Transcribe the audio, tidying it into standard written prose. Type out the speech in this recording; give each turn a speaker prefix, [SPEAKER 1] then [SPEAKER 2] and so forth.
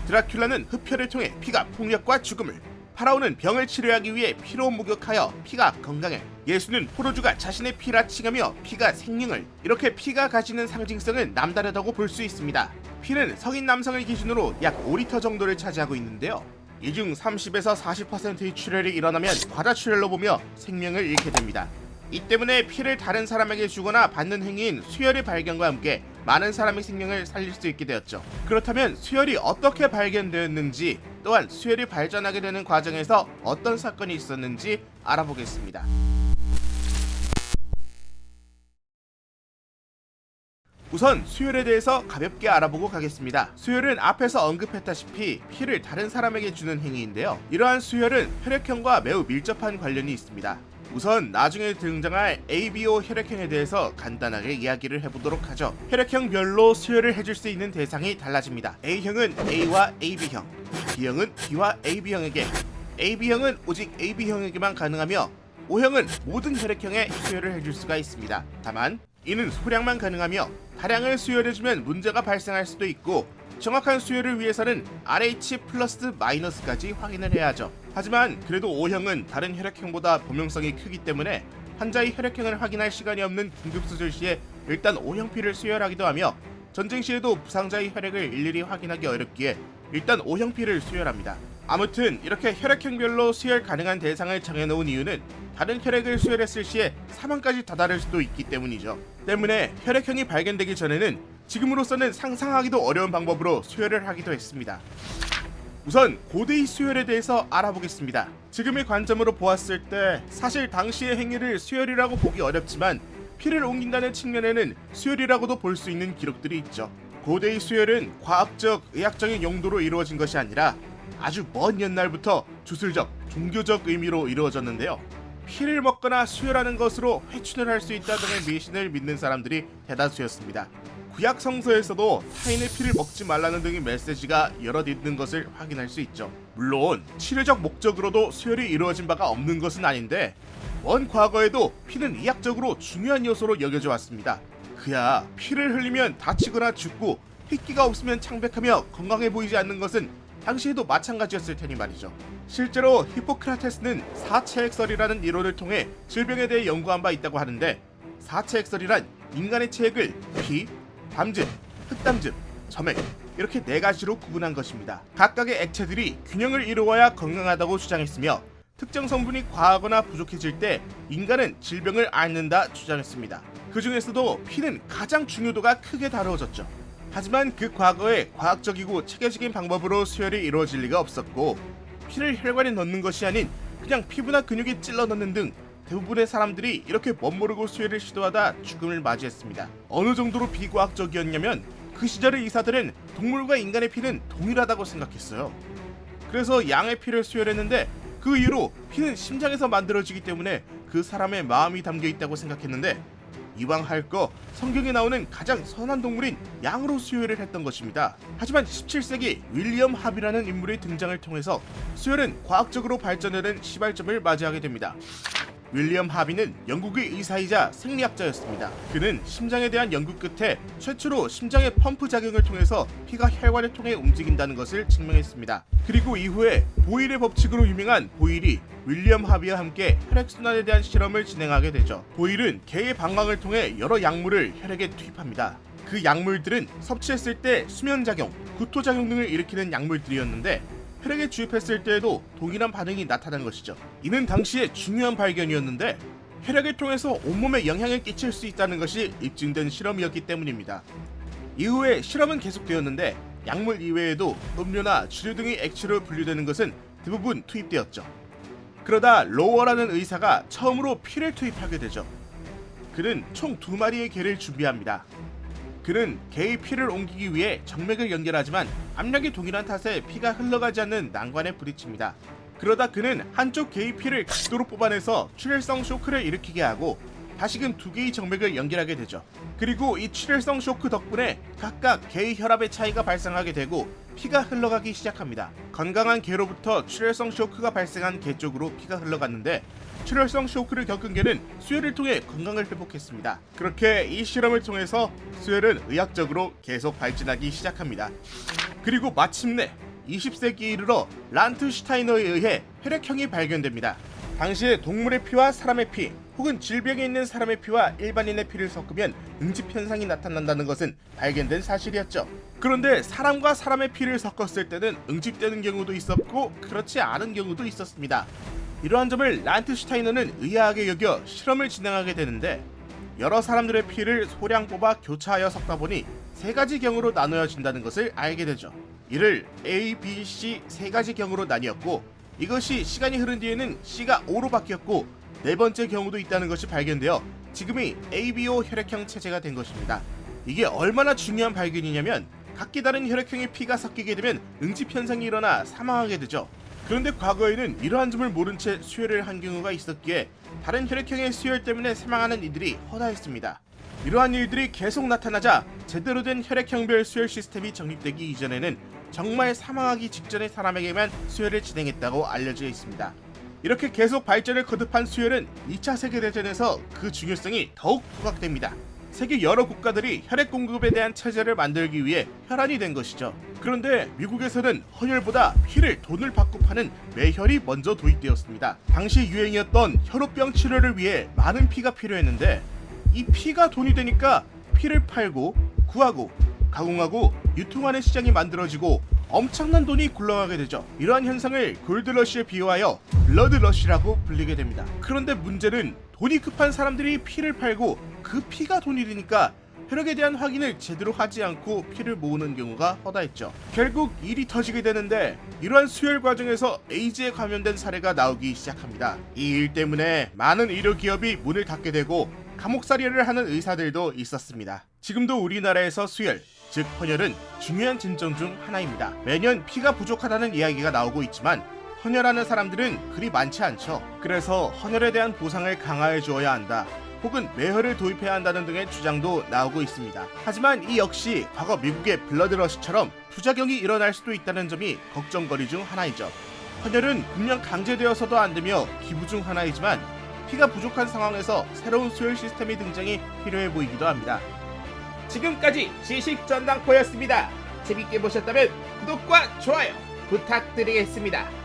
[SPEAKER 1] 드라큘라는 흡혈을 통해 피가 폭력과 죽음을, 파라오는 병을 치료하기 위해 피로 목욕하여 피가 건강을, 예수는 포도주가 자신의 피라 칭하며 피가 생명을, 이렇게 피가 가지는 상징성은 남다르다고 볼 수 있습니다. 피는 성인 남성을 기준으로 약 5리터 정도를 차지하고 있는데요. 이 중 30에서 40%의 출혈이 일어나면 과다출혈로 보며 생명을 잃게 됩니다. 이 때문에 피를 다른 사람에게 주거나 받는 행위인 수혈의 발견과 함께 많은 사람의 생명을 살릴 수 있게 되었죠. 그렇다면 수혈이 어떻게 발견되었는지, 또한 수혈이 발전하게 되는 과정에서 어떤 사건이 있었는지 알아보겠습니다. 우선 수혈에 대해서 가볍게 알아보고 가겠습니다. 수혈은 앞에서 언급했다시피 피를 다른 사람에게 주는 행위인데요. 이러한 수혈은 혈액형과 매우 밀접한 관련이 있습니다. 우선 나중에 등장할 ABO 혈액형에 대해서 간단하게 이야기를 해보도록 하죠. 혈액형별로 수혈을 해줄 수 있는 대상이 달라집니다. A형은 A와 AB형, B형은 B와 AB형에게, AB형은 오직 AB형에게만 가능하며 O형은 모든 혈액형에 수혈을 해줄 수가 있습니다. 다만 이는 소량만 가능하며 다량을 수혈해주면 문제가 발생할 수도 있고, 정확한 수혈을 위해서는 RH+-까지 확인을 해야 하죠. 하지만 그래도 O형은 다른 혈액형보다 범용성이 크기 때문에 환자의 혈액형을 확인할 시간이 없는 긴급수술 시에 일단 O형 피를 수혈하기도 하며, 전쟁 시에도 부상자의 혈액을 일일이 확인하기 어렵기에 일단 O형 피를 수혈합니다. 아무튼 이렇게 혈액형별로 수혈 가능한 대상을 정해놓은 이유는 다른 혈액을 수혈했을 시에 사망까지 다다를 수도 있기 때문이죠. 때문에 혈액형이 발견되기 전에는 지금으로서는 상상하기도 어려운 방법으로 수혈을 하기도 했습니다. 우선 고대의 수혈에 대해서 알아보겠습니다. 지금의 관점으로 보았을 때 사실 당시의 행위를 수혈이라고 보기 어렵지만 피를 옮긴다는 측면에는 수혈이라고도 볼 수 있는 기록들이 있죠. 고대의 수혈은 과학적, 의학적인 용도로 이루어진 것이 아니라 아주 먼 옛날부터 주술적, 종교적 의미로 이루어졌는데요. 피를 먹거나 수혈하는 것으로 회춘을 할 수 있다는迷信을 믿는 사람들이 대다수였습니다. 구약 성서에서도 타인의 피를 먹지 말라는 등의 메시지가 여럿 있는 것을 확인할 수 있죠. 물론 치료적 목적으로도 수혈이 이루어진 바가 없는 것은 아닌데, 먼 과거에도 피는 의학적으로 중요한 요소로 여겨져 왔습니다. 그야 피를 흘리면 다치거나 죽고 핏기가 없으면 창백하며 건강해 보이지 않는 것은 당시에도 마찬가지였을 테니 말이죠. 실제로 히포크라테스는 사체액설이라는 이론을 통해 질병에 대해 연구한 바 있다고 하는데, 사체액설이란 인간의 체액을 피, 담즙, 흙담즙, 점액 이렇게 4가지로 구분한 것입니다. 각각의 액체들이 균형을 이루어야 건강하다고 주장했으며, 특정 성분이 과하거나 부족해질 때 인간은 질병을 앓는다 주장했습니다. 그 중에서도 피는 가장 중요도가 크게 다루어졌죠. 하지만 그 과거에 과학적이고 체계적인 방법으로 수혈이 이루어질 리가 없었고, 피를 혈관에 넣는 것이 아닌 그냥 피부나 근육에 찔러 넣는 등 대부분의 사람들이 이렇게 멋모르고 수혈을 시도하다 죽음을 맞이했습니다. 어느 정도로 비과학적이었냐면 그 시절의 의사들은 동물과 인간의 피는 동일하다고 생각했어요. 그래서 양의 피를 수혈했는데 그 이후로 피는 심장에서 만들어지기 때문에 그 사람의 마음이 담겨 있다고 생각했는데, 이왕 할 거 성경에 나오는 가장 선한 동물인 양으로 수혈을 했던 것입니다. 하지만 17세기 윌리엄 합이라는 인물의 등장을 통해서 수혈은 과학적으로 발전하는 시발점을 맞이하게 됩니다. 윌리엄 하비는 영국의 의사이자 생리학자였습니다. 그는 심장에 대한 연구 끝에 최초로 심장의 펌프 작용을 통해서 피가 혈관을 통해 움직인다는 것을 증명했습니다. 그리고 이후에 보일의 법칙으로 유명한 보일이 윌리엄 하비와 함께 혈액순환에 대한 실험을 진행하게 되죠. 보일은 개의 방광을 통해 여러 약물을 혈액에 투입합니다. 그 약물들은 섭취했을 때 수면작용, 구토작용 등을 일으키는 약물들이었는데, 혈액에 주입했을 때에도 동일한 반응이 나타난 것이죠. 이는 당시의 중요한 발견이었는데, 혈액을 통해서 온몸에 영향을 끼칠 수 있다는 것이 입증된 실험이었기 때문입니다. 이후에 실험은 계속되었는데, 약물 이외에도 음료나 주류 등의 액체로 분류되는 것은 대부분 투입되었죠. 그러다 로워라는 의사가 처음으로 피를 투입하게 되죠. 그는 총 2마리의 개를 준비합니다. 그는 개의 피를 옮기기 위해 정맥을 연결하지만 압력이 동일한 탓에 피가 흘러가지 않는 난관에 부딪힙니다. 그러다 그는 한쪽 개의 피를 각도로 뽑아내서 출혈성 쇼크를 일으키게 하고 다시금 2개의 정맥을 연결하게 되죠. 그리고 이 출혈성 쇼크 덕분에 각각 개의 혈압의 차이가 발생하게 되고 피가 흘러가기 시작합니다. 건강한 개로부터 출혈성 쇼크가 발생한 개 쪽으로 피가 흘러갔는데, 출혈성 쇼크를 겪은 개는 수혈을 통해 건강을 회복했습니다. 그렇게 이 실험을 통해서 수혈은 의학적으로 계속 발전하기 시작합니다. 그리고 마침내 20세기에 이르러 란트슈타이너에 의해 혈액형이 발견됩니다. 당시에 동물의 피와 사람의 피 혹은 질병에 있는 사람의 피와 일반인의 피를 섞으면 응집현상이 나타난다는 것은 발견된 사실이었죠. 그런데 사람과 사람의 피를 섞었을 때는 응집되는 경우도 있었고 그렇지 않은 경우도 있었습니다. 이러한 점을 란트슈타이너는 의아하게 여겨 실험을 진행하게 되는데 여러 사람들의 피를 소량 뽑아 교차하여 섞다 보니 세 가지 경우로 나누어진다는 것을 알게 되죠. 이를 A, B, C 세 가지 경우로 나뉘었고 이것이 시간이 흐른 뒤에는 C가 O로 바뀌었고 네 번째 경우도 있다는 것이 발견되어 지금이 ABO 혈액형 체제가 된 것입니다. 이게 얼마나 중요한 발견이냐면 각기 다른 혈액형의 피가 섞이게 되면 응집현상이 일어나 사망하게 되죠. 그런데 과거에는 이러한 점을 모른 채 수혈을 한 경우가 있었기에 다른 혈액형의 수혈 때문에 사망하는 이들이 허다했습니다. 이러한 일들이 계속 나타나자 제대로 된 혈액형별 수혈 시스템이 정립되기 이전에는 정말 사망하기 직전의 사람에게만 수혈을 진행했다고 알려져 있습니다. 이렇게 계속 발전을 거듭한 수혈은 2차 세계대전에서 그 중요성이 더욱 부각됩니다. 세계 여러 국가들이 혈액 공급에 대한 체제를 만들기 위해 혈안이 된 것이죠. 그런데 미국에서는 헌혈보다 피를 돈을 받고 파는 매혈이 먼저 도입되었습니다. 당시 유행이었던 혈우병 치료를 위해 많은 피가 필요했는데 이 피가 돈이 되니까 피를 팔고 구하고 가공하고 유통하는 시장이 만들어지고 엄청난 돈이 굴러가게 되죠. 이러한 현상을 골드러시에 비유하여 블러드러시라고 불리게 됩니다. 그런데 문제는 돈이 급한 사람들이 피를 팔고 그 피가 돈이 되니까 혈액에 대한 확인을 제대로 하지 않고 피를 모으는 경우가 허다했죠. 결국 일이 터지게 되는데 이러한 수혈 과정에서 에이즈에 감염된 사례가 나오기 시작합니다. 이 일 때문에 많은 의료기업이 문을 닫게 되고 감옥살이를 하는 의사들도 있었습니다. 지금도 우리나라에서 수혈, 즉 헌혈은 중요한 진정 중 하나입니다. 매년 피가 부족하다는 이야기가 나오고 있지만 헌혈하는 사람들은 그리 많지 않죠. 그래서 헌혈에 대한 보상을 강화해 주어야 한다. 혹은 매혈을 도입해야 한다는 등의 주장도 나오고 있습니다. 하지만 이 역시 과거 미국의 블러드러시처럼 부작용이 일어날 수도 있다는 점이 걱정거리 중 하나이죠. 헌혈은 분명 강제되어서도 안 되며 기부 중 하나이지만 피가 부족한 상황에서 새로운 수혈 시스템의 등장이 필요해 보이기도 합니다. 지금까지 지식전당포였습니다. 재밌게 보셨다면 구독과 좋아요 부탁드리겠습니다.